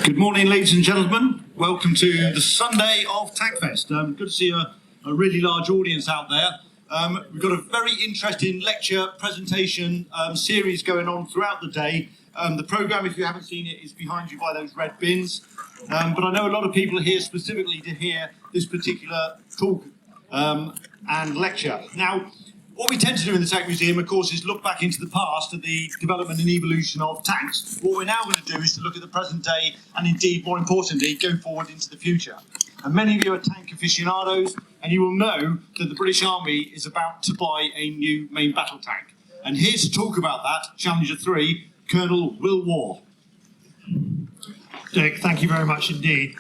Good morning, ladies and gentlemen. Welcome to the Sunday of Tankfest. Good to see a really large audience out there. We've got a very interesting lecture presentation series going on throughout the day. The programme, if you haven't seen it, is behind you by those red bins. But I know a lot of people are here specifically to hear this particular talk and lecture. Now, what we tend to do in the Tank Museum, of course, is look back into the past at the development and evolution of tanks. What we're now going to do is to look at the present day and indeed, more importantly, go forward into the future. And many of you are tank aficionados, and you will know that the British Army is about to buy a new main battle tank. And here to talk about that, Challenger 3, Colonel Will Waugh. Dick, thank you very much indeed.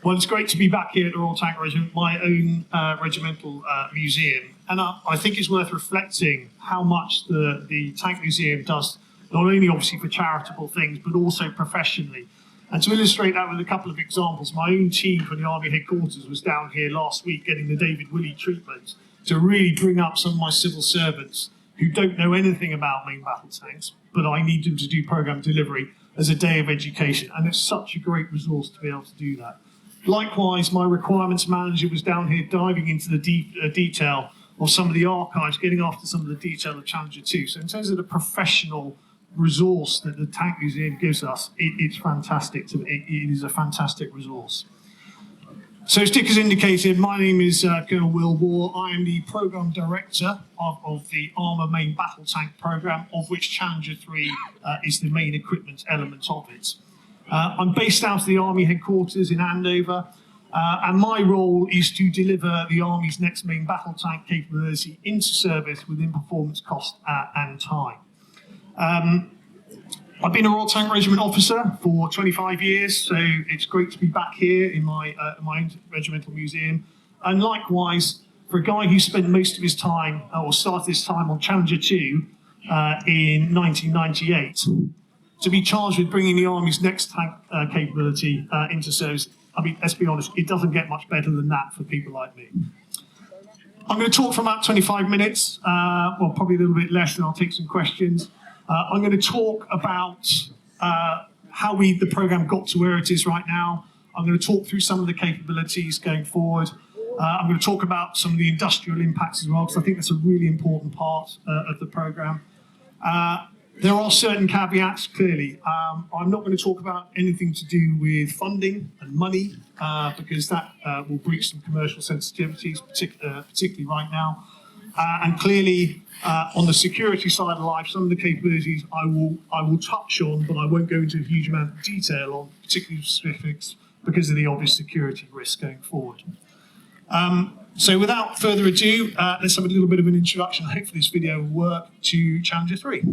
Well, it's great to be back here at the Royal Tank Regiment, my own regimental museum. And I think it's worth reflecting how much the Tank Museum does, not only obviously for charitable things, but also professionally. And to illustrate that with a couple of examples, my own team from the Army headquarters was down here last week getting the David Willey treatment to really bring up some of my civil servants who don't know anything about main battle tanks, but I need them to do programme delivery as a day of education. And it's such a great resource to be able to do that. Likewise, my requirements manager was down here diving into the detail of some of the archives, getting after some of the detail of Challenger 2. So in terms of the professional resource that the Tank Museum gives us, it's fantastic. It is a fantastic resource. So as Dick has indicated, my name is Colonel Will Waugh. I am the Programme Director of the Armour Main Battle Tank Programme, of which Challenger 3 is the main equipment element of it. I'm based out of the Army headquarters in Andover, and my role is to deliver the Army's next main battle tank capability into service within performance, cost and time. I've been a Royal Tank Regiment officer for 25 years, so it's great to be back here in my own regimental museum. And likewise, for a guy who spent most of his time, or started his time on Challenger 2 in 1998, to be charged with bringing the Army's next tank capability into service. I mean, let's be honest, it doesn't get much better than that for people like me. I'm going to talk for about 25 minutes, well, probably a little bit less, and I'll take some questions. I'm going to talk about how the programme got to where it is right now. I'm going to talk through some of the capabilities going forward. I'm going to talk about some of the industrial impacts as well, because I think that's a really important part of the programme. There are certain caveats, clearly. I'm not going to talk about anything to do with funding and money, because that will breach some commercial sensitivities, particularly right now. And clearly, on the security side of life, some of the capabilities I will touch on, but I won't go into a huge amount of detail on particular specifics because of the obvious security risks going forward. So without further ado, let's have a little bit of an introduction. Hopefully this video will work to Challenger 3.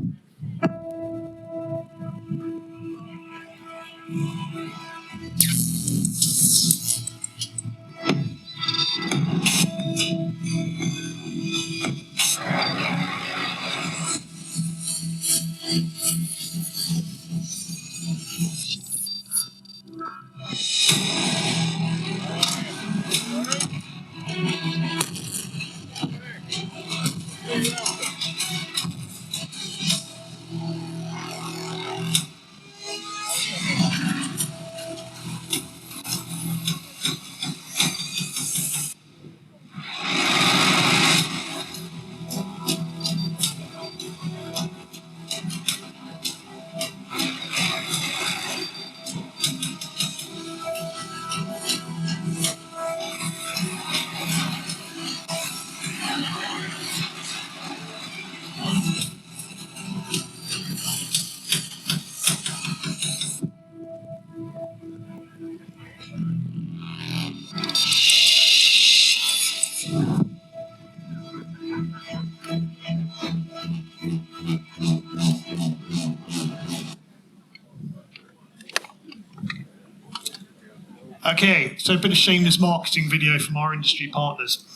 Okay, so a bit of shameless marketing video from our industry partners.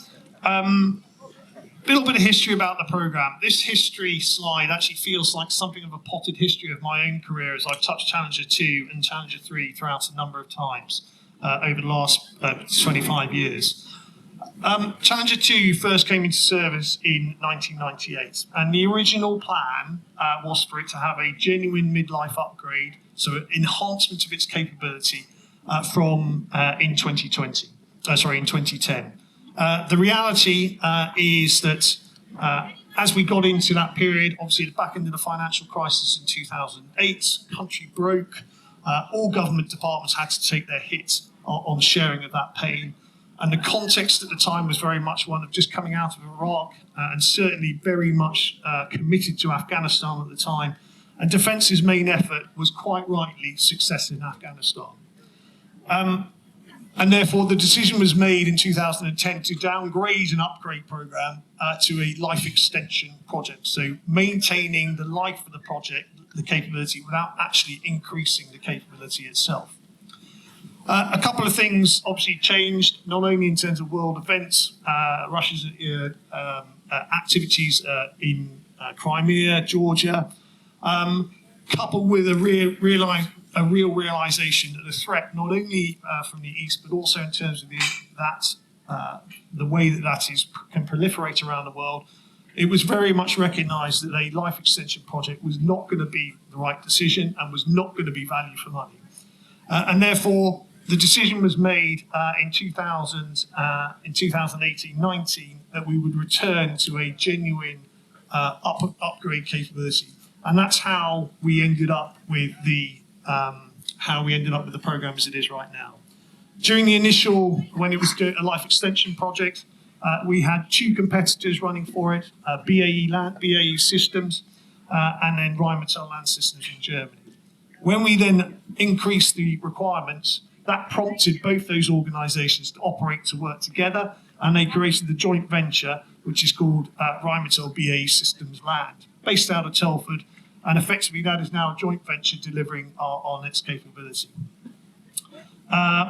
A little bit of history about the programme. This history slide actually feels like something of a potted history of my own career, as I've touched Challenger 2 and Challenger 3 throughout a number of times over the last 25 years. Challenger 2 first came into service in 1998, and the original plan was for it to have a genuine midlife upgrade, so an enhancement of its capability from in 2020. In 2010. The reality is that as we got into that period, obviously the back end of the financial crisis in 2008, country broke. All government departments had to take their hit on sharing of that pain. And the context at the time was very much one of just coming out of Iraq and certainly very much committed to Afghanistan at the time. And Defence's main effort was quite rightly success in Afghanistan. And therefore, the decision was made in 2010 to downgrade an upgrade program to a life extension project. So maintaining the life of the project, the capability, without actually increasing the capability itself. A couple of things obviously changed, not only in terms of world events, Russia's activities in Crimea, Georgia, coupled with a real realization that the threat, not only from the east, but also in terms of the way that can proliferate around the world, it was very much recognised that a life extension project was not going to be the right decision and was not going to be value for money. And therefore, the decision was made in 2018-19 that we would return to a genuine upgrade capability, and that's how we ended up with the program as it is right now. During the initial, when it was a life extension project, we had two competitors running for it: BAE Systems, and then Rheinmetall Land Systems in Germany. When we then increased the requirements, that prompted both those organisations to work together, and they created the joint venture, which is called Rheinmetall BAE Systems Land, based out of Telford, and effectively that is now a joint venture delivering on its capability.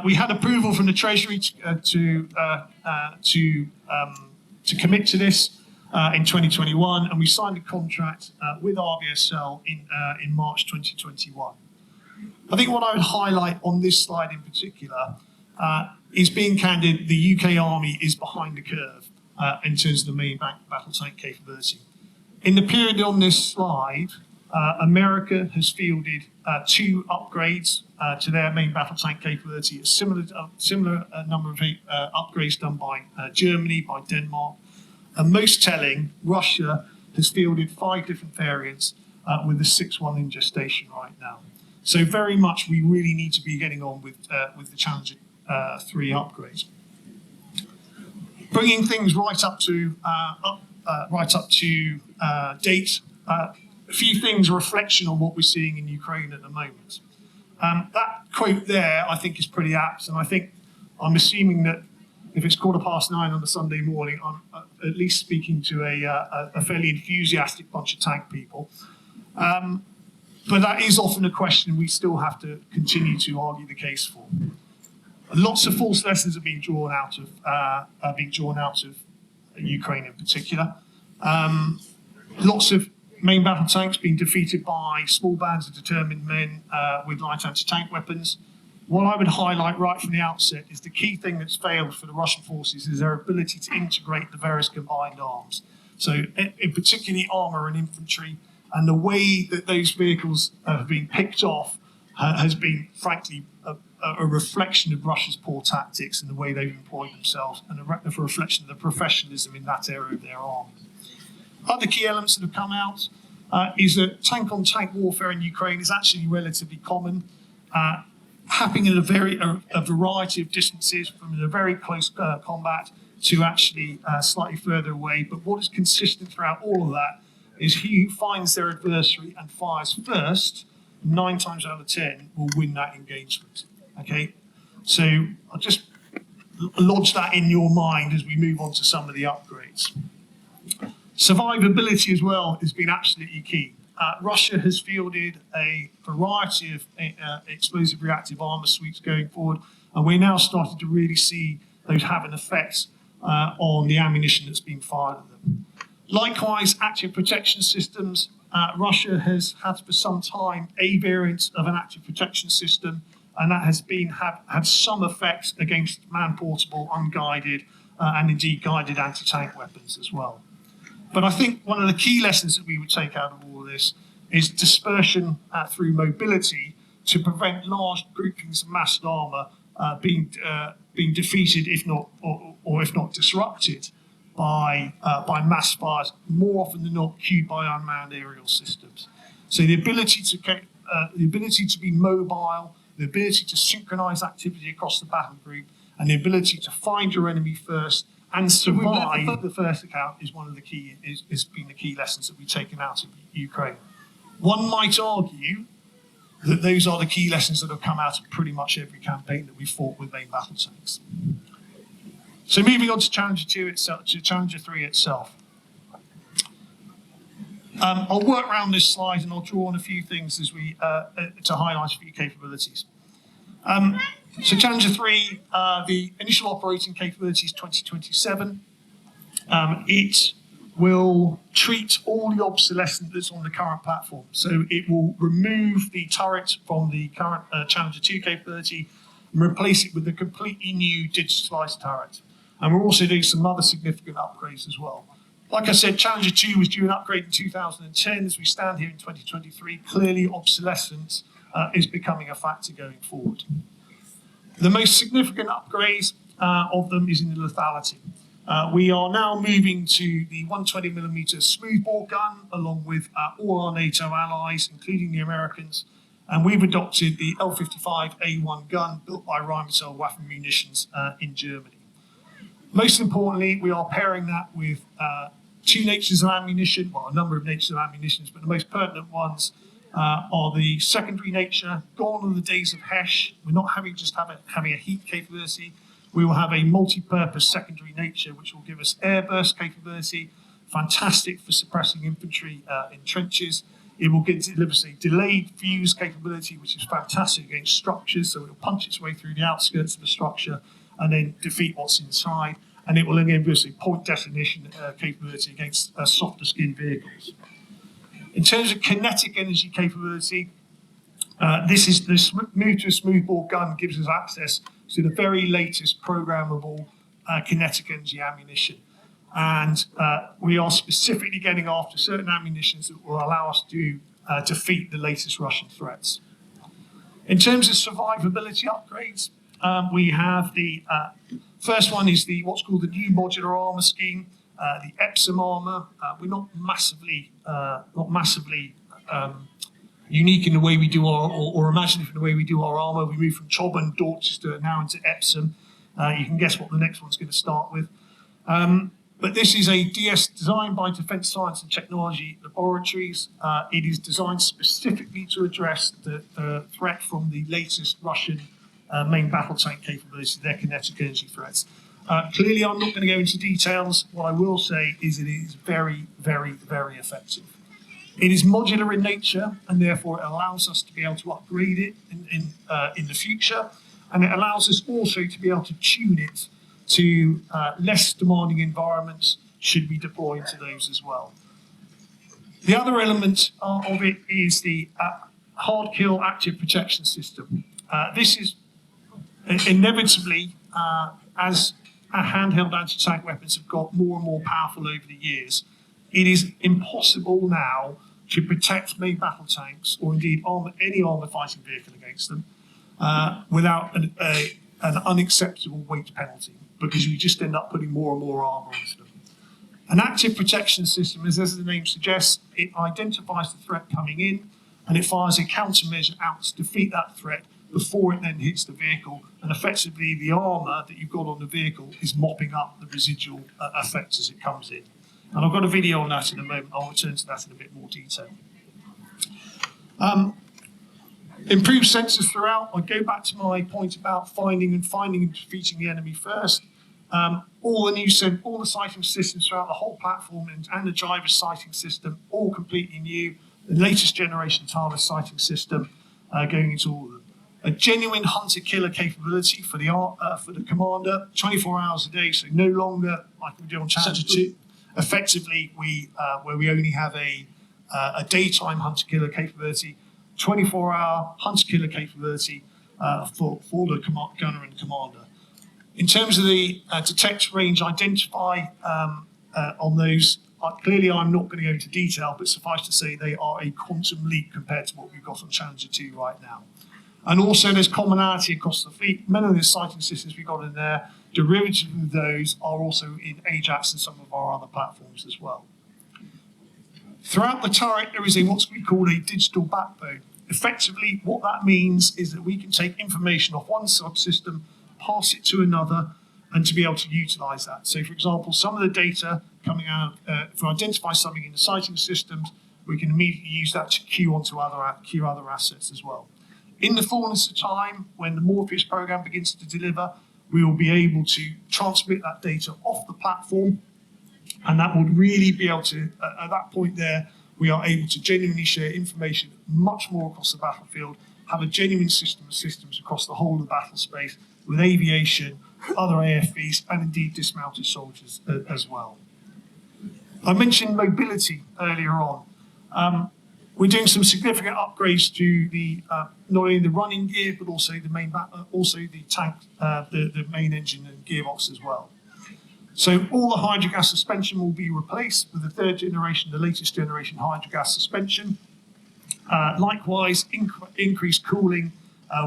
We had approval from the Treasury to commit to this in 2021, and we signed a contract with RBSL in March 2021. I think what I would highlight on this slide in particular is, being candid, the UK Army is behind the curve in terms of the main battle tank capability. In the period on this slide, America has fielded two upgrades to their main battle tank capability, a similar number of upgrades done by Germany, by Denmark. And most telling, Russia has fielded 5 different variants with the 6th one in gestation right now. So very much we really need to be getting on with the Challenger 3 upgrade. Bringing things right up to date. A few things, a reflection on what we're seeing in Ukraine at the moment. That quote there, I think, is pretty apt, and I'm assuming that if it's 9:15 on a Sunday morning, I'm at least speaking to a fairly enthusiastic bunch of tank people. But that is often a question we still have to continue to argue the case for. Lots of false lessons are being drawn out of Ukraine in particular. Lots of main battle tanks being defeated by small bands of determined men with light anti-tank weapons. What I would highlight right from the outset is the key thing that's failed for the Russian forces is their ability to integrate the various combined arms. So in particularly armour and infantry, and the way that those vehicles have been picked off has been, frankly, a reflection of Russia's poor tactics and the way they've employed themselves, and a reflection of the professionalism in that area of their army. Other key elements that have come out is that tank-on-tank warfare in Ukraine is actually relatively common, happening in a variety of distances, from a very close combat to actually slightly further away. But what is consistent throughout all of that is he who finds their adversary and fires first, 9 times out of 10, will win that engagement. Okay, so I'll just lodge that in your mind as we move on to some of the upgrades. Survivability as well has been absolutely key. Russia has fielded a variety of explosive reactive armour suites going forward, and we're now starting to really see those have an effect on the ammunition that's being fired at them. Likewise, active protection systems. Russia has had for some time a variant of an active protection system, and that has had some effect against man-portable, unguided, and indeed guided anti-tank weapons as well. But I think one of the key lessons that we would take out of all of this is dispersion through mobility to prevent large groupings of massed armour being defeated, if not disrupted, by mass fires, more often than not cued by unmanned aerial systems. So the ability to be mobile, the ability to synchronise activity across the battle group, and the ability to find your enemy first and survive the first account has been the key lessons that we've taken out of Ukraine. One might argue that those are the key lessons that have come out of pretty much every campaign that we've fought with main battle tanks. So moving on to Challenger 2 itself, to Challenger 3 itself. I'll work around this slide and I'll draw on a few things as we to highlight a few capabilities. So Challenger 3, the initial operating capability is 2027. It will treat all the obsolescence that's on the current platform. So it will remove the turret from the current Challenger 2 capability and replace it with a completely new digitalised turret. And we're also doing some other significant upgrades as well. Like I said, Challenger 2 was due an upgrade in 2010. As we stand here in 2023, clearly obsolescence is becoming a factor going forward. The most significant upgrades of them is in the lethality. We are now moving to the 120mm smoothbore gun, along with all our NATO allies, including the Americans, and we've adopted the L55A1 gun built by Rheinmetall Waffen Munitions in Germany. Most importantly, we are pairing that with two natures of ammunition, well, a number of natures of ammunitions, but the most pertinent ones are the secondary nature. Gone are the days of HESH. We're not having a heat capability. We will have a multi-purpose secondary nature, which will give us air burst capability, fantastic for suppressing infantry in trenches. It will deliver us a delayed fuse capability, which is fantastic against structures, so it will punch its way through the outskirts of the structure and then defeat what's inside. And it will again give us a point detonation capability against softer skinned vehicles. In terms of kinetic energy capability, this move to a smoothbore gun gives us access to the very latest programmable kinetic energy ammunition. And we are specifically getting after certain ammunitions that will allow us to defeat the latest Russian threats. In terms of survivability upgrades, we have the first one is what's called the new modular armour scheme, the Epsom armour. We're not massively unique in the way we do or imaginative in the way we do our armour. We move from Chob and Dorchester now into Epsom. You can guess what the next one's going to start with. But this is a DS designed by Defence Science and Technology Laboratories. It is designed specifically to address the threat from the latest Russian main battle tank capabilities, their kinetic energy threats. Clearly, I'm not going to go into details. What I will say is it is very, very, very effective. It is modular in nature, and therefore it allows us to be able to upgrade it in the future, and it allows us also to be able to tune it to less demanding environments should we deploy into those as well. The other element of it is the hard kill active protection system. This is inevitably, as our handheld anti-tank weapons have got more and more powerful over the years, it is impossible now to protect main battle tanks or indeed any armoured fighting vehicle against them without an unacceptable weight penalty, because you just end up putting more and more armour onto them. An active protection system is, as the name suggests, it identifies the threat coming in and it fires a countermeasure out to defeat that threat before it then hits the vehicle, and effectively the armour that you've got on the vehicle is mopping up the residual effects as it comes in. And I've got a video on that in a moment. I'll return to that in a bit more detail. Improved sensors throughout. I go back to my point about finding and defeating the enemy first. All the sighting systems throughout the whole platform and the driver sighting system, all completely new. The latest generation TARDIS sighting system going into all of them. A genuine hunter-killer capability for the commander, 24 hours a day, so no longer like we do on Challenger 2. Effectively, where we only have a daytime hunter-killer capability, 24-hour hunter-killer capability for the gunner and commander. In terms of the detect, range, identify on those, clearly I'm not going to go into detail, but suffice to say they are a quantum leap compared to what we've got on Challenger 2 right now. And also there's commonality across the fleet. Many of the sighting systems we've got in there, derivative of those are also in Ajax and some of our other platforms as well. Throughout the turret, there is what's we call a digital backbone. Effectively, what that means is that we can take information off one subsystem, pass it to another, and to be able to utilize that. So, for example, some of the data coming out, if we identify something in the sighting systems, we can immediately use that to queue other assets as well. In the fullness of time, when the Morpheus program begins to deliver, we will be able to transmit that data off the platform, and that would really be able to, at that point there, we are able to genuinely share information much more across the battlefield, have a genuine system of systems across the whole of the battle space with aviation, other AFVs, and indeed dismounted soldiers as well. I mentioned mobility earlier on. We're doing some significant upgrades to the not only the running gear, but also the main tank, the main engine and gearbox as well. So all the hydrogas suspension will be replaced with the third generation, the latest generation hydrogas suspension. Likewise, increased cooling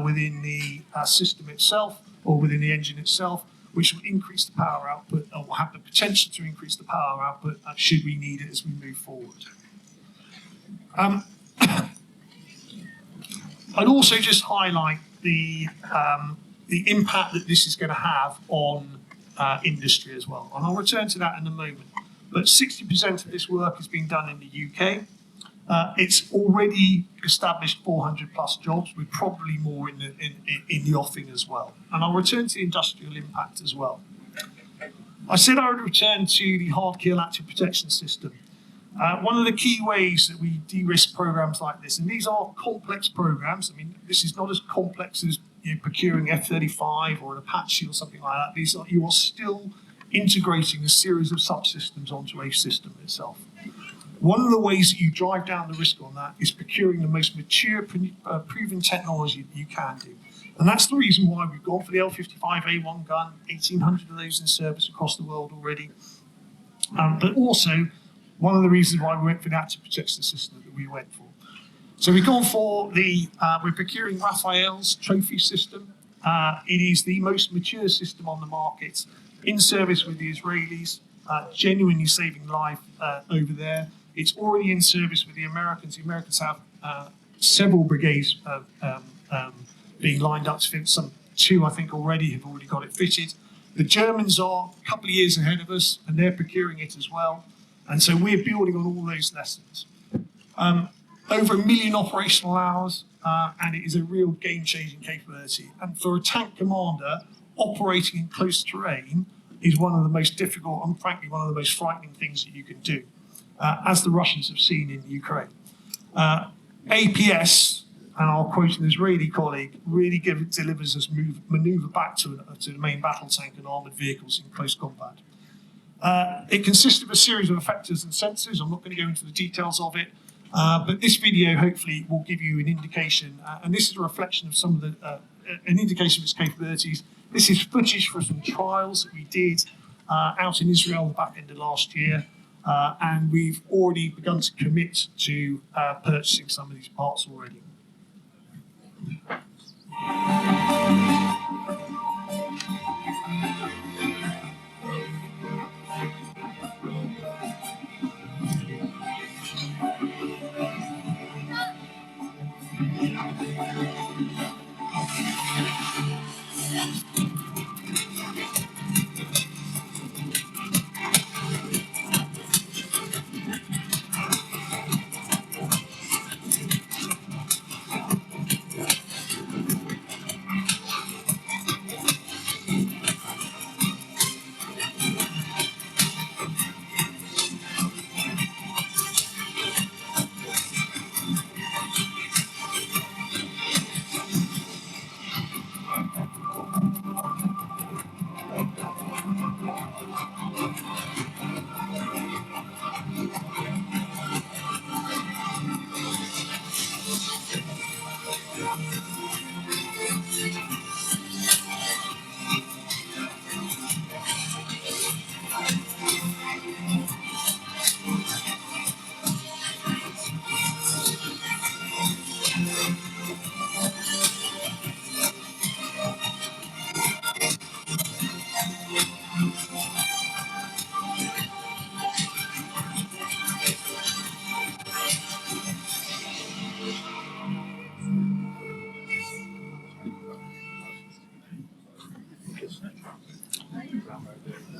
within the system itself or within the engine itself, which will increase the power output or will have the potential to increase the power output should we need it as we move forward. I'd also just highlight the impact that this is going to have on industry as well. And I'll return to that in a moment. But 60% of this work is being done in the UK. It's already established 400 plus jobs, with probably more in the offing as well. And I'll return to the industrial impact as well. I said I would return to the hard kill active protection system. One of the key ways that we de-risk programs like this, and these are complex programs. I mean, this is not as complex as procuring F-35 or an Apache or something like that. You are still integrating a series of subsystems onto a system itself. One of the ways that you drive down the risk on that is procuring the most mature, proven technology that you can do. And that's the reason why we've gone for the L55A1 gun, 1,800 of those in service across the world already. But also, one of the reasons why we went for the active protection system that we went for. So we've gone for we're procuring Raphael's trophy system. It is the most mature system on the market, in service with the Israelis, genuinely saving life over there. It's already in service with the Americans. The Americans have several brigades being lined up to fit. Some two, I think, have already got it fitted. The Germans are a couple of years ahead of us, and they're procuring it as well. And so we're building on all those lessons. Over 1 million operational hours, and it is a real game-changing capability. And for a tank commander, operating in close terrain is one of the most difficult and frankly one of the most frightening things that you can do, as the Russians have seen in Ukraine. APS, and I'll quote an Israeli colleague, really delivers us manoeuvre back to the main battle tank and armoured vehicles in close combat. It consists of a series of effectors and sensors. I'm not going to go into the details of it, but this video hopefully will give you an indication, and this is a reflection of some of an indication of its capabilities. This is footage from some trials that we did out in Israel the back end of last year, and we've already begun to commit to purchasing some of these parts already.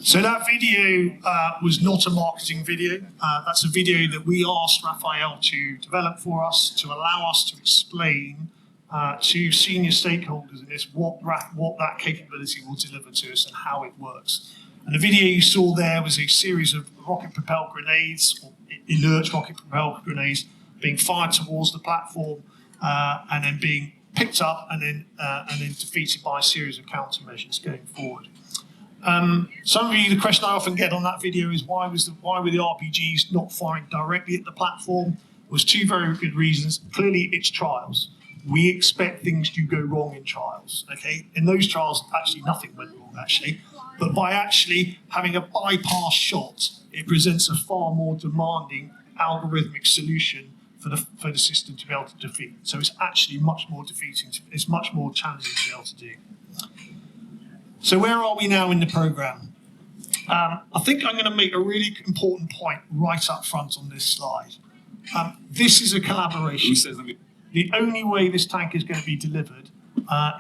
So that video was not a marketing video. That's a video that we asked Raphael to develop for us to allow us to explain to senior stakeholders in this what that capability will deliver to us and how it works. And the video you saw there was a series of rocket-propelled grenades, or inert rocket-propelled grenades, being fired towards the platform and then being picked up and then defeated by a series of countermeasures going forward. Some of you, the question I often get on that video is why were the RPGs not firing directly at the platform? Was two very good reasons. Clearly, it's trials. We expect things to go wrong in trials. Okay, in those trials, actually nothing went wrong. Actually, but by actually having a bypass shot, it presents a far more demanding algorithmic solution for the system to be able to defeat. So it's actually much more defeating. It's much more challenging to be able to do. So where are we now in the program? I think I'm going to make a really important point right up front on this slide. This is a collaboration. The only way this tank is going to be delivered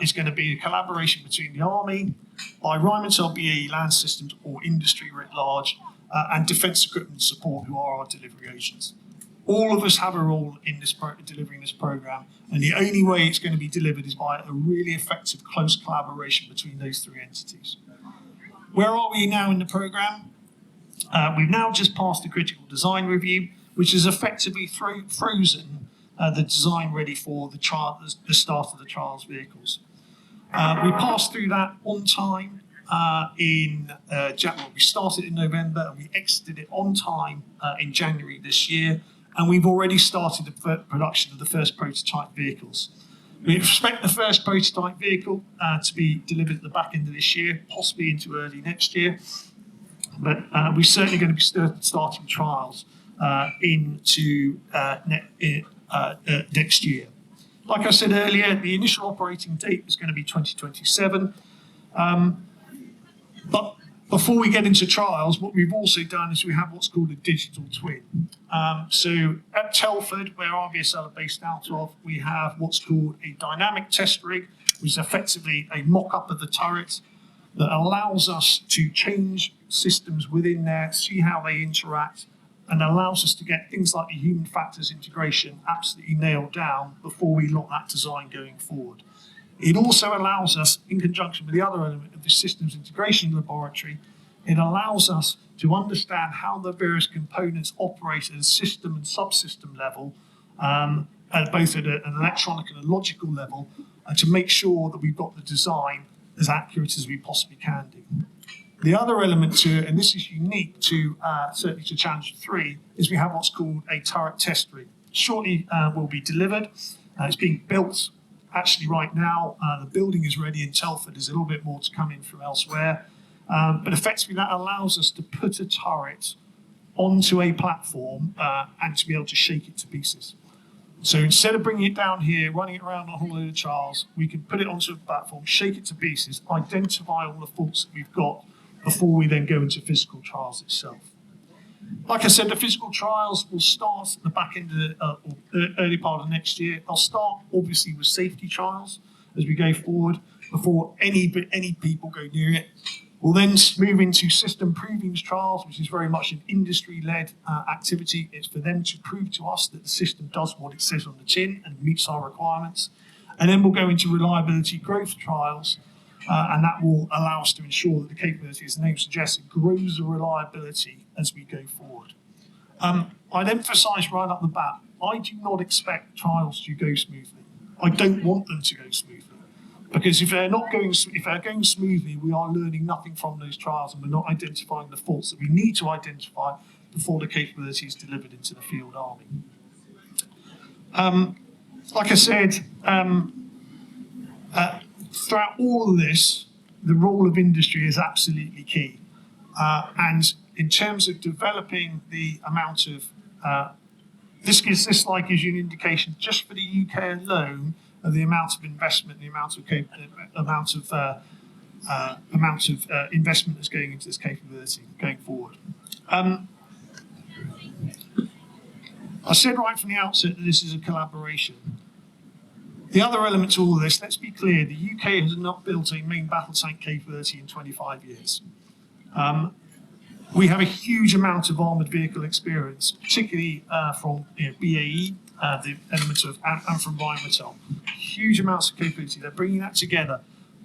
is going to be a collaboration between the Army, by Rheinmetall BAE Land Systems or industry writ large, and Defence Equipment Support, who are our delivery agents. All of us have a role in this delivering this program, and the only way it's going to be delivered is by a really effective, close collaboration between those three entities. Where are we now in the program? We've now just passed the critical design review, which has effectively frozen the design ready for the start of the trials vehicles. We passed through that on time we started in November and we exited it on time in January this year, and we've already started the production of the first prototype vehicles. We expect the first prototype vehicle to be delivered at the back end of this year, possibly into early next year, but we're certainly going to be starting trials into next year. Like I said earlier, the initial operating date is going to be 2027. But before we get into trials, what we've also done is we have what's called a digital twin. So at Telford, where RBSL are based out of, we have what's called a dynamic test rig, which is effectively a mock-up of the turret that allows us to change systems within there, see how they interact, and allows us to get things like the human factors integration absolutely nailed down before we lock that design going forward. It also allows us, in conjunction with the other element of the systems integration laboratory, it allows us to understand how the various components operate at a system and subsystem level, both at an electronic and a logical level, to make sure that we've got the design as accurate as we possibly can do. The other element to it, and this is unique to certainly to Challenger 3, is we have what's called a turret test rig. Shortly will be delivered. It's being built actually right now. The building is ready in Telford. There's a little bit more to come in from elsewhere. But effectively that allows us to put a turret onto a platform and to be able to shake it to pieces. So instead of bringing it down here, running it around on a whole load of trials, we can put it onto a platform, shake it to pieces, identify all the faults that we've got before we then go into physical trials itself. Like I said, the physical trials will start at the back end of the early part of next year. They'll start obviously with safety trials as we go forward before any people go near it. We'll then move into system provings trials, which is very much an industry-led activity. It's for them to prove to us that the system does what it says on the tin and meets our requirements. And then we'll go into reliability growth trials, and that will allow us to ensure that the capability, as the name suggests, it grows the reliability as we go forward. I'd emphasise right up the bat, I do not expect trials to go smoothly. I don't want them to go smoothly. Because if they're going smoothly, we are learning nothing from those trials and we're not identifying the faults that we need to identify before the capability is delivered into the field army. Like I said, throughout all of this, the role of industry is absolutely key. And in terms of developing the amount of, this slide gives you an indication just for the UK alone of the amount of investment, the amount of investment that's going into this capability going forward. I said right from the outset that this is a collaboration. The other element to all of this, let's be clear, the UK has not built a main battle tank capability in 25 years. We have a huge amount of armoured vehicle experience, particularly from BAE, the elements of, and from Rheinmetall. Huge amounts of capability. They're bringing that together.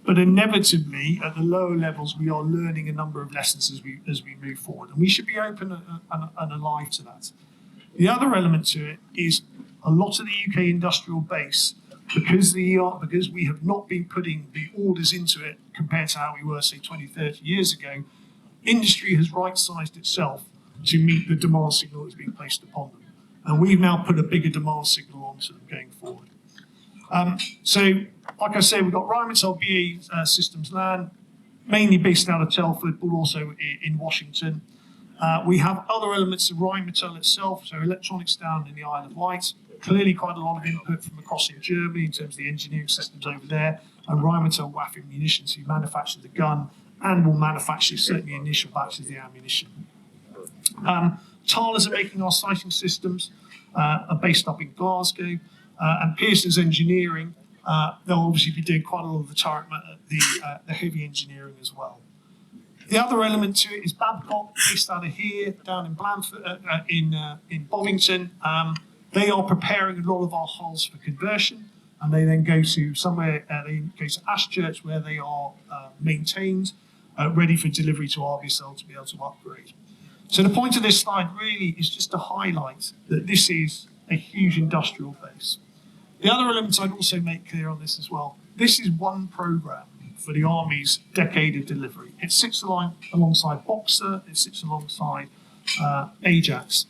But inevitably, at the lower levels, we are learning a number of lessons as we move forward. And we should be open and alive to that. The other element to it is a lot of the UK industrial base, because we have not been putting the orders into it compared to how we were, say, 20, 30 years ago, industry has right-sized itself to meet the demand signal that's being placed upon them. And we've now put a bigger demand signal onto them going forward. So, like I say, we've got Rheinmetall BAE Systems Land, mainly based out of Telford, but also in Washington. We have other elements of Rheinmetall itself, so electronics down in the Isle of Wight. Clearly quite a lot of input from across in Germany in terms of the engineering systems over there. And Rheinmetall Waugh Munitions, who manufacture the gun and will manufacture certainly initial batches of the ammunition. Thalers are making our sighting systems, are based up in Glasgow. And Pearson's Engineering, they'll obviously be doing quite a lot of the turret, the heavy engineering as well. The other element to it is Babcock, based out of here, down in Blandford, in Bovington. They are preparing a lot of our hulls for conversion, and they then go to somewhere, they go to Ashchurch, where they are maintained, ready for delivery to RBSL to be able to upgrade. So the point of this slide really is just to highlight that this is a huge industrial base. The other elements I'd also make clear on this as well, this is one programme for the Army's decade of delivery. It sits alongside Boxer, it sits alongside Ajax.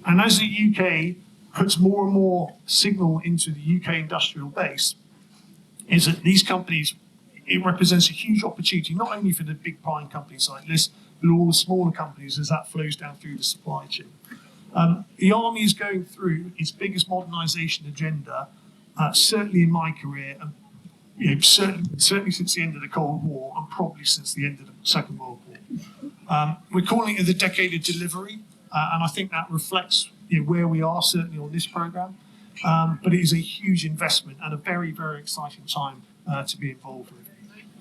And as the UK puts more and more signal into the UK industrial base, is that these companies, it represents a huge opportunity, not only for the big prime companies like this, but all the smaller companies as that flows down through the supply chain. The Army is going through its biggest modernisation agenda, certainly in my career, and certainly since the end of the Cold War, and probably since the end of the Second World War. We're calling it the decade of delivery, and I think that reflects where we are, certainly on this programme. But it is a huge investment and a very, very exciting time to be involved with.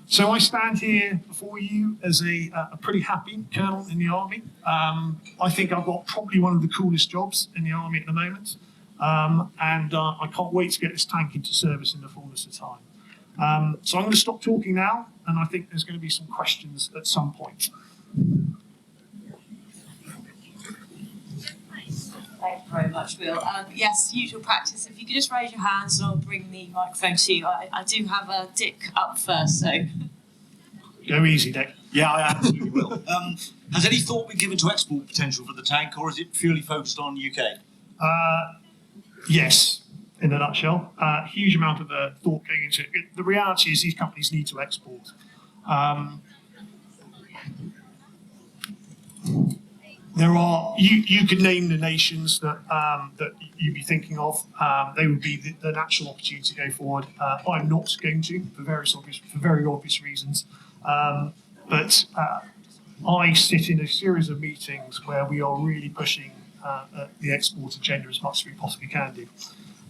So I stand here before you as a pretty happy colonel in the Army. I think I've got probably one of the coolest jobs in the Army at the moment. And I can't wait to get this tank into service in the fullness of time. So I'm going to stop talking now, and I think there's going to be some questions at some point. Thank you very much, Will. Yes, usual practice. If you could just raise your hands and I'll bring the microphone to you. I do have Dick up first, so. Go easy, Dick. Yeah, I absolutely will. Has any thought been given to export potential for the tank, or is it purely focused on UK? Yes, in a nutshell. Huge amount of thought going into it. The reality is these companies need to export. There are, you could name the nations that you'd be thinking of. They would be the natural opportunity to go forward. I'm not going to, for very obvious reasons. But I sit in a series of meetings where we are really pushing the export agenda as much as we possibly can do.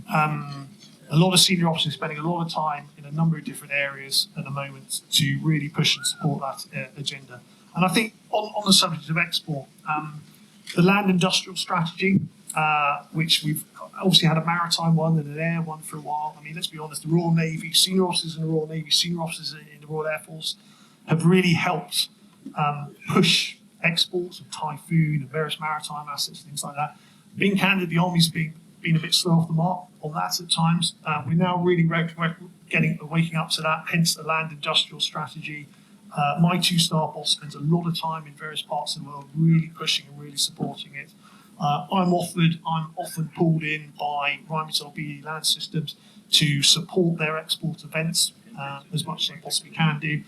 A lot of senior officers spending a lot of time in a number of different areas at the moment to really push and support that agenda. And I think on the subject of export, the land industrial strategy, which we've obviously had a maritime one and an air one for a while. I mean, let's be honest, the Royal Navy, senior officers in the Royal Navy, senior officers in the Royal Air Force have really helped push exports of Typhoon and various maritime assets, things like that. Being candid, the Army's been a bit slow off the mark on that at times. We're now really waking up to that, hence the land industrial strategy. My two-star boss spends a lot of time in various parts of the world really pushing and really supporting it. I'm often pulled in by Rheinmetall BAE Land Systems to support their export events as much as I possibly can do.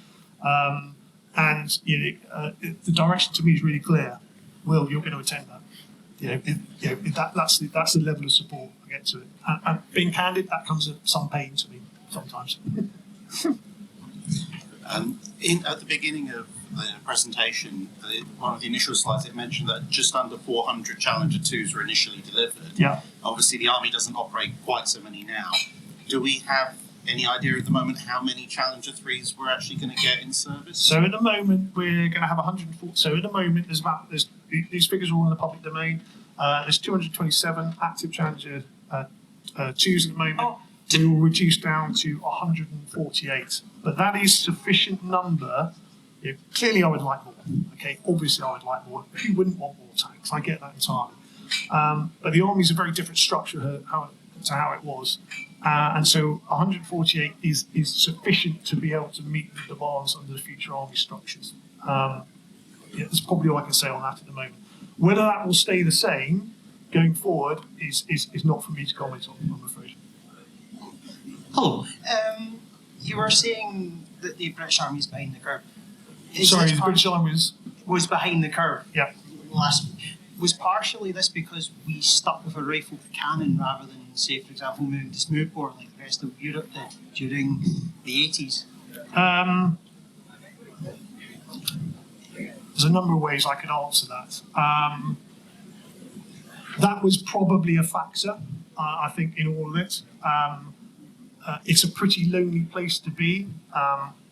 And the direction to me is really clear. Will, you're going to attend that. That's the level of support I get to it. And being candid, that comes at some pain to me sometimes. At the beginning of the presentation, one of the initial slides, it mentioned that just under 400 Challenger 2s were initially delivered. Yeah. Obviously, the Army doesn't operate quite so many now. Do we have any idea at the moment how many Challenger 3s we're actually going to get in service? So at the moment, we're going to have 140. So at the moment, there's these figures are all in the public domain. There's 227 active Challenger 2s at the moment. We will reduce down to 148. But that is sufficient number. Clearly, I would like more. Okay, obviously, I would like more. Who wouldn't want more tanks? I get that entirely. But the Army's a very different structure to how it was. And so 148 is sufficient to be able to meet the demands under the future Army structures. That's probably all I can say on that at the moment. Whether that will stay the same going forward is not for me to comment on, I'm afraid. Hello. You were saying that the British Army is behind the curve. Sorry, the British Army was behind the curve. Yeah. Was partially this because we stuck with a rifled cannon rather than, say, for example, moving to smoothbore like the rest of Europe did during the 80s? There's a number of ways I could answer that. That was probably a factor, I think, in all of it. It's a pretty lonely place to be,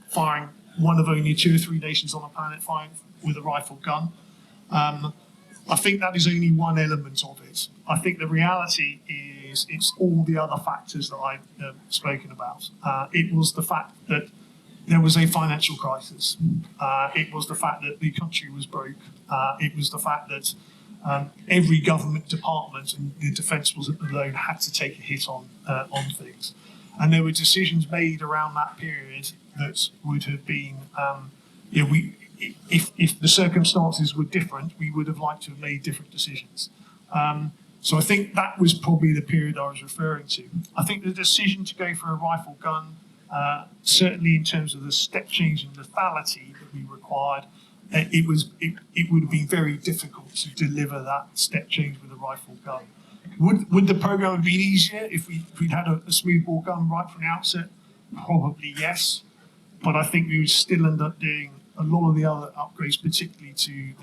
firing one of only 2 or 3 nations on the planet firing with a rifle gun. I think that is only one element of it. I think the reality is it's all the other factors that I've spoken about. It was the fact that there was a financial crisis. It was the fact that the country was broke. It was the fact that every government department, and the defence was alone, had to take a hit on things. And there were decisions made around that period that would have been, if the circumstances were different, we would have liked to have made different decisions. So I think that was probably the period I was referring to. I think the decision to go for a rifle gun, certainly in terms of the step change in lethality that we required, it would have been very difficult to deliver that step change with a rifle gun. Would the program have been easier if we'd had a smoothbore gun right from the outset? Probably yes, but I think we would still end up doing a lot of the other upgrades, particularly to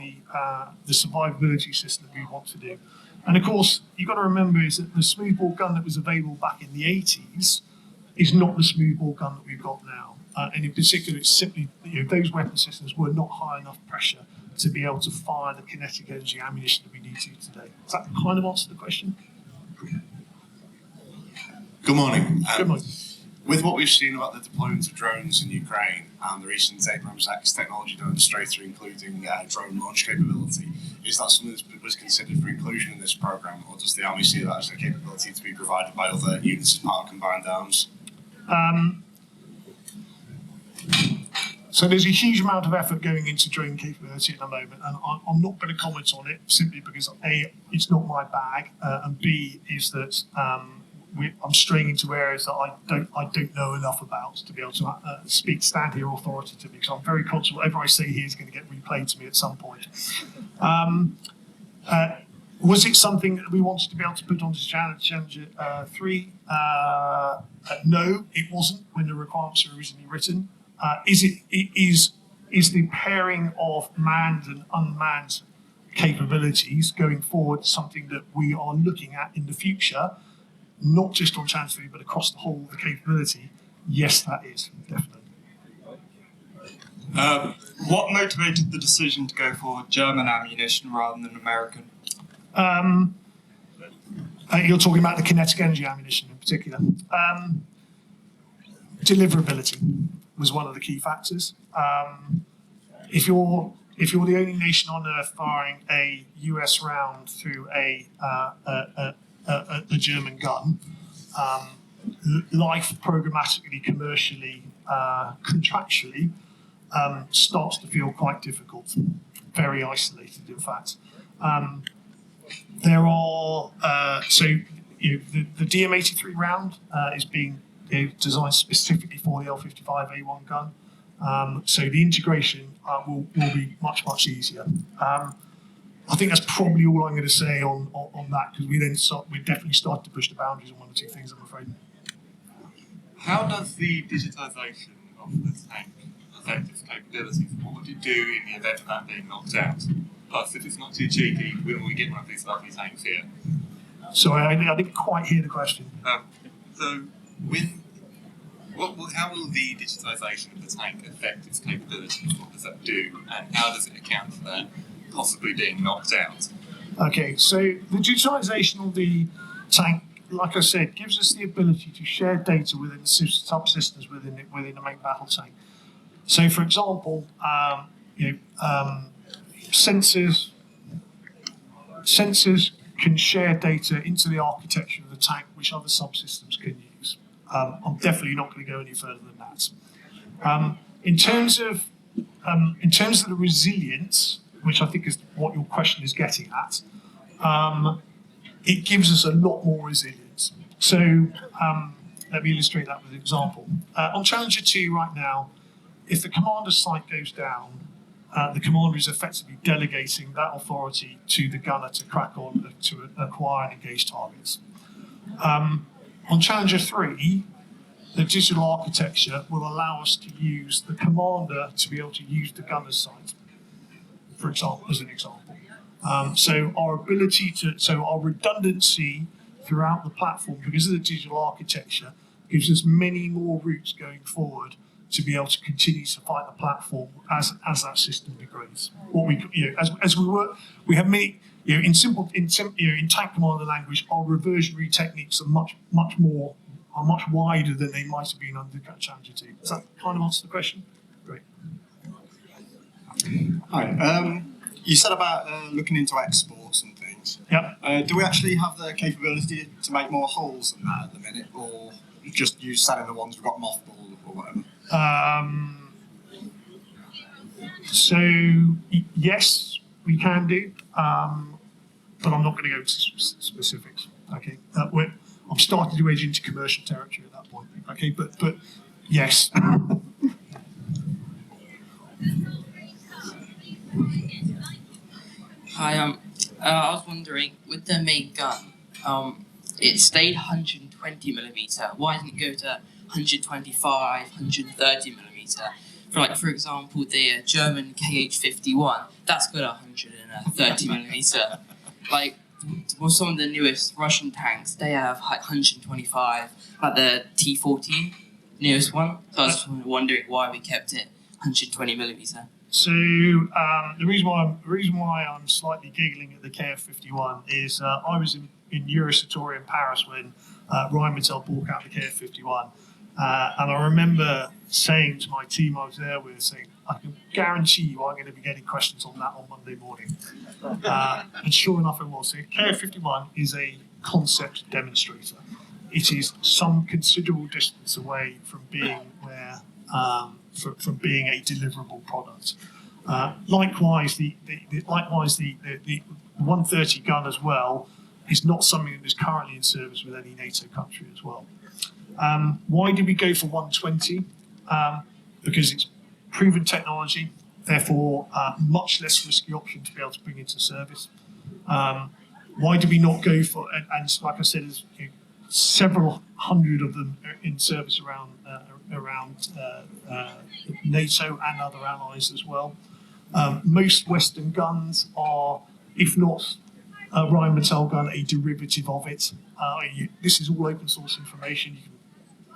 the survivability system that we want to do. And of course, you've got to remember is that the smoothbore gun that was available back in the 80s is not the smoothbore gun that we've got now. And in particular, it's simply those weapon systems were not high enough pressure to be able to fire the kinetic energy ammunition that we need to today. Does that kind of answer the question? Good morning. Good morning. With what we've seen about the deployment of drones in Ukraine and the recent Abrams X technology demonstrator, including drone launch capability, is that something that was considered for inclusion in this programme, or does the Army see that as a capability to be provided by other units as part of combined arms? So there's a huge amount of effort going into drone capability at the moment, and I'm not going to comment on it simply because A, it's not my bag, and B, is that I'm straying into areas that I don't know enough about to be able to stand here authoritatively, because I'm very conscious whatever I say here is going to get replayed to me at some point. Was it something that we wanted to be able to put onto Challenger 3? No, it wasn't when the requirements were originally written. Is the pairing of manned and unmanned capabilities going forward something that we are looking at in the future, not just on Challenger 3 but across the whole of the capability? Yes, that is, definitely. What motivated the decision to go for German ammunition rather than American? You're talking about the kinetic energy ammunition in particular. Deliverability was one of the key factors. If you're the only nation on Earth firing a US round through a German gun, life programmatically, commercially, contractually starts to feel quite difficult, very isolated, in fact. There are the DM83 round is being designed specifically for the L55A1 gun, so the integration will be much easier. I think that's probably all I'm going to say on that, because we definitely start to push the boundaries on one or two things, I'm afraid. How does the digitisation of the tank affect its capabilities? What would it do in the event of that being knocked out? Plus, if it's not too cheeky, when we get one of these lovely tanks here? So I didn't quite hear the question. So when How will the digitisation of the tank affect its capabilities? What does that do? And how does it account for that possibly being knocked out? Okay, so the digitalisation of the tank, like I said, gives us the ability to share data within subsystems within the main battle tank. So, for example, sensors can share data into the architecture of the tank, which other subsystems can use. I'm definitely not going to go any further than that. In terms of the resilience, which I think is what your question is getting at, it gives us a lot more resilience. So let me illustrate that with an example. On Challenger 2 right now, if the commander's sight goes down, the commander is effectively delegating that authority to the gunner to crack on to acquire and engage targets. On Challenger 3, the digital architecture will allow us to use the commander to be able to use the gunner's sight, for example, as an example. So our redundancy throughout the platform, because of the digital architecture, gives us many more routes going forward to be able to continue to fight the platform as that system degrades. As we work, we have many. In tank commander language, our reversionary techniques are much wider than they might have been under Challenger 2. Does that kind of answer the question? Great. Hi. You said about looking into exports and things. Yep. Do we actually have the capability to make more hulls than that at the minute, or just use selling the ones we've got mothballed or whatever? So yes, we can do, but I'm not going to go into specifics. Okay, I'm starting to edge into commercial territory at that point. Okay, but yes. Hi, I was wondering, with the main gun, it stayed 120 millimeter. Why didn't it go to 125, 130 millimeter? For example, the German KH-51, that's got 130 millimeter. Well, some of the newest Russian tanks, they have 125, like the T-14, newest one. So I was wondering why we kept it 120 millimeter. So the reason why I'm slightly giggling at the KF-51 is I was in Eurosatory in Paris when Rheinmetall bought out the KF-51, and I remember saying to my team I was there with, saying, I can guarantee you I'm going to be getting questions on that on Monday morning. And sure enough it was. So KF-51 is a concept demonstrator. It is some considerable distance away from being where from being a deliverable product. Likewise, the 130 gun as well is not something that is currently in service with any NATO country as well. Why did we go for 120? Because it's proven technology, therefore much less risky option to be able to bring into service. Why do we not go for, and like I said, there's several hundred of them in service around NATO and other allies as well. Most Western guns are, if not a Rheinmetall gun, a derivative of it. This is all open source information. You can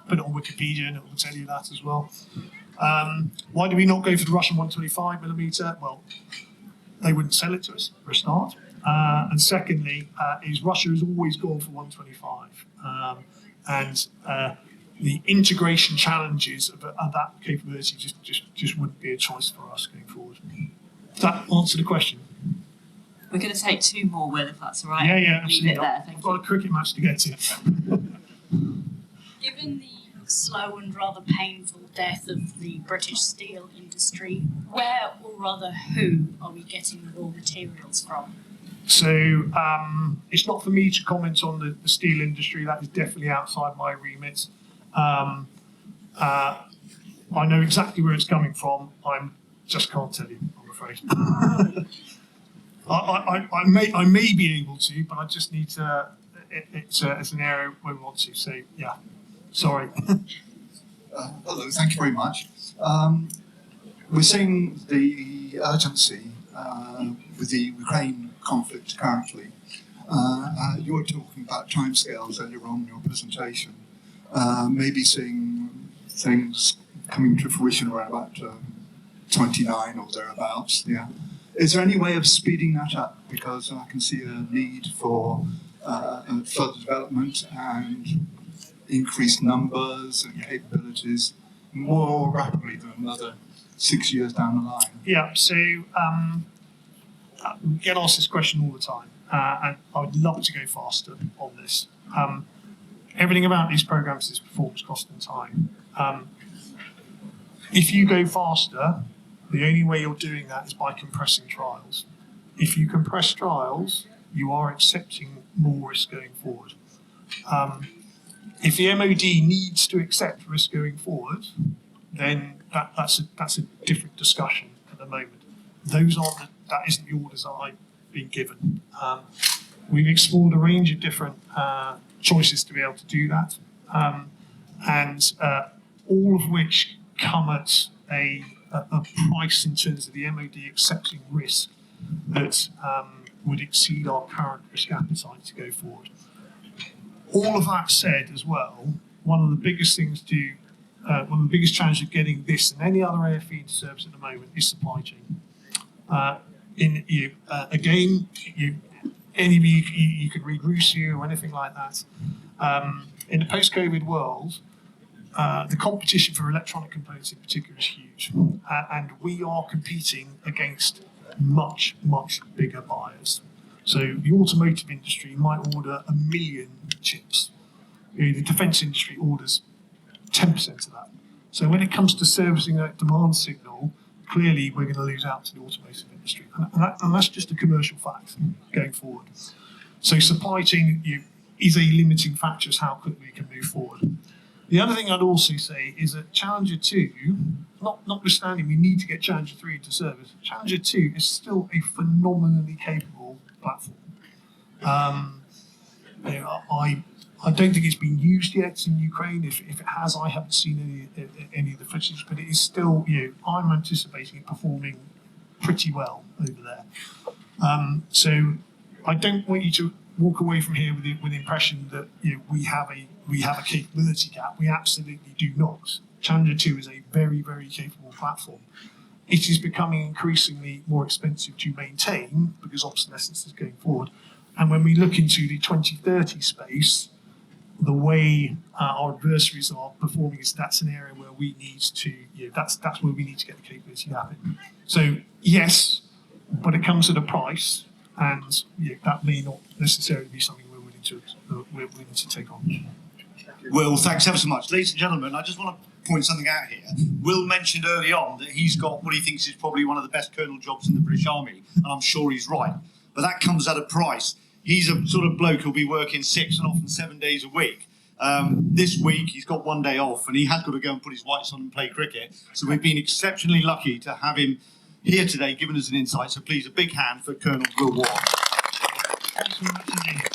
put it on Wikipedia and it will tell you that as well. Why do we not go for the Russian 125 millimeter? Well, they wouldn't sell it to us for a start. And secondly, is Russia has always gone for 125. And the integration challenges of that capability just wouldn't be a choice for us going forward. Does that answer the question? We're going to take two more, Will, if that's all right. Yeah, absolutely. Leave it there, thank I've got a cricket match to get to. Given the slow and rather painful death of the British steel industry, where, or rather who, are we getting the raw materials from? So it's not for me to comment on the steel industry. That is definitely outside my remit. I know exactly where it's coming from. I just can't tell you, I'm afraid. I may be able to, but I just need to. It's an area where we want to. So yeah, sorry. Hello, thank you very much. We're seeing the urgency with the Ukraine conflict currently. You were talking about timescales earlier on in your presentation. Maybe seeing things coming to fruition around about 29 or thereabouts. Yeah. Is there any way of speeding that up? Because I can see a need for further development and increased numbers and capabilities more rapidly than another 6 years down the line. Yeah, so we get asked this question all the time, and I would love to go faster on this. Everything about these programs is performance, cost, and time. If you go faster, the only way you're doing that is by compressing trials. If you compress trials, you are accepting more risk going forward. If the MOD needs to accept risk going forward, then that's a different discussion at the moment. That isn't the orders that I've been given. We've explored a range of different choices to be able to do that, and all of which come at a price in terms of the MOD accepting risk that would exceed our current risk appetite to go forward. All of that said as well, one of the biggest challenges of getting this and any other AFE into service at the moment is supply chain. Any of you could read Russia or anything like that. In the post-COVID world, the competition for electronic components in particular is huge, and we are competing against much, much bigger buyers. So the automotive industry might order 1 million chips. The defence industry orders 10% of that. So when it comes to servicing that demand signal, clearly we're going to lose out to the automotive industry. And that's just a commercial fact going forward. So supply chain is a limiting factor as how quickly we can move forward. The other thing I'd also say is that Challenger 2, notwithstanding we need to get Challenger 3 into service, Challenger 2 is still a phenomenally capable platform. I don't think it's been used yet in Ukraine. If it has, I haven't seen any of the footage, but it is still, I'm anticipating it performing pretty well over there. So I don't want you to walk away from here with the impression that we have a capability gap. We absolutely do not. Challenger 2 is a very, very capable platform. It is becoming increasingly more expensive to maintain because obsolescence is going forward. And when we look into the 2030 space, the way our adversaries are performing is that's an area where we need to, that's where we need to get the capability gap in. So yes, but it comes at a price, and that may not necessarily be something we're willing to take on. Will, thanks ever so much. Ladies and gentlemen, I just want to point something out here. Will mentioned early on that he's got what he thinks is probably one of the best colonel jobs in the British Army, and I'm sure he's right. But that comes at a price. He's a sort of bloke who'll be working 6 and often 7 days a week. This week he's got 1 day off, and he has got to go and put his whites on and play cricket. So we've been exceptionally lucky to have him here today, giving us an insight. So please, a big hand for Colonel Will Waugh. Thanks very much indeed.